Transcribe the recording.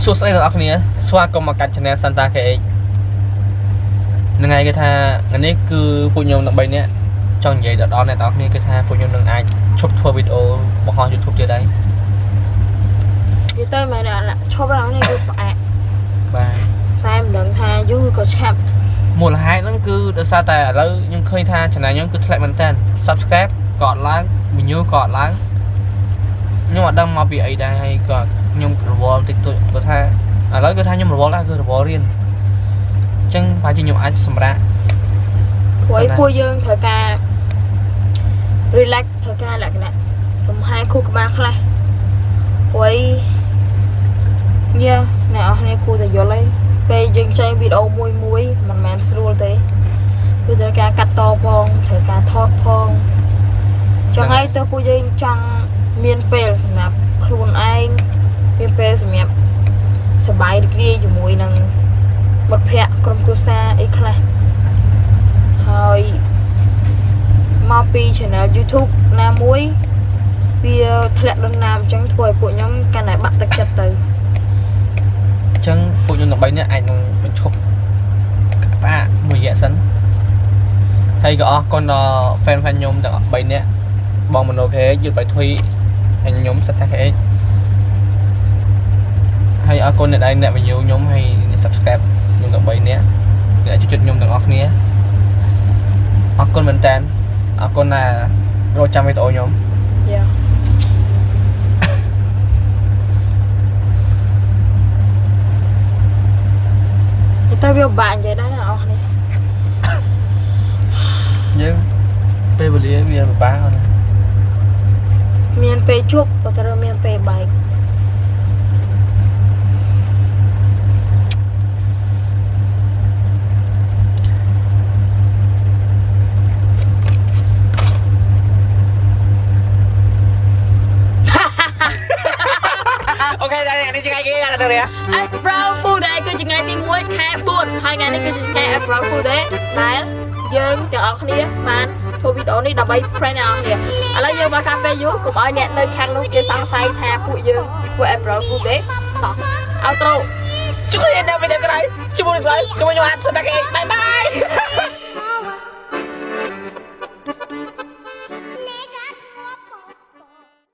សួស្តីអ្នកនរគ្នាស្វាគមន៍មកកាន់ Channel Santa KX ថ្ងៃគេថានេះគឺពួកខ្ញុំទាំង3នាក់ចង់និយាយដល់អ្នកនរគ្នាគឺថាពួកខ្ញុំនឹងអាចឈប់ធ្វើវីដេអូបង្ហោះ YouTube ទៀតដែរនិយាយទៅមែនឈប់ហើយនេះគឺផ្អាកបាទតែមិនដឹងថាយូរក៏ឆាប់មូលហេតុហ្នឹងគឺដោយសារតែឥឡូវខ្ញុំឃើញថា Channel ខ្ញុំគឺធ្លាក់មែនតើ Subscribe ក៏អត់ឡើង View ក៏អត់ឡើងខ្ញុំអត់ដឹងមកពីអីដែរហើយក៏ខ្ញុំរវល់តិចតួចគាត់ថាឥឡូវគឺថាខ្ញុំរវល់ដែរគឺរវល់រៀនអញ្ចឹងបើជាខ្ញុំអាចសម្រាប់ព្រោះពួកយើងត្រូវការ relax ត្រូវការលក្ខណៈលំហែខួរក្បាលខ្លះព្រោះអ្នកអស់គ្នាគួរតែយល់ហើយពេលយើងចេញវីដេអូមួយមិនមែនស្រួលទេគឺត្រូវការកាត់តផងត្រូវការថតផងចឹងហើយទៅពួកយើងចង់មានពេលសម្រាប់ខ្លួនឯងមានពេលសម្រាប់សប្បាយរីករាយជាមួយនឹងមិត្តភ័ក្តិក្រុមគ្រួសារអីខ្លះហើយមកពី Channel YouTube ណាមួយវាធ្លាក់ដុនណាមអញ្ចឹងធ្វើឲ្យពួកខ្ញុំកាន់តែបាក់ទឹកចិត្តទៅអញ្ចឹងពួកខ្ញុំទាំង3នាក់អាចនឹងបញ្ឈប់ផ្អាកមួយរយៈសិនហើយក៏អរគុណដល់ fan ខ្ញុំទាំង3នាក់បងមនោ KX យុទ្ធបៃទ្វីហើយខ្ញុំ Santa KX ហើយអរគុណអ្នកដែលអ្នក view ខ្ញុំហើយអ្នក subscribe ខ្ញុំទាំង3នាក់អ្នកជួយខ្ញុំទាំងអស់គ្នាអរគុណមែនតើអរគុណណារកចាំវីដេអូខ្ញុំយ៉ាតែវាបាក់និយាយដែរណាអស់នេះយើងពេលវេលាវាពិបាកណាមានពេលជួបក៏ត្រូវមានពេលបែកអូខេតែនេះថ្ងៃគេណាទៅនេះ April Fool Day គឺជាថ្ងៃទី1ខែ4ហើយថ្ងៃនេះគឺជាថ្ងៃ April Fool Day ដែលយើងទាំងអស់គ្នាបានធ្វើវីដេអូនេះដើម្បី prank អ្នកនរគ្នាឥឡូវយើងមកខាងពេលយូរកុំឲ្យអ្នកនៅខាងនោះគេសង្ស័យថាពួកយើងពួក April Fool Day តោះ outro ជួយដល់វីដេអូក្រោយជាមួយខ្ញុំអាន Santa KX បាយបាយ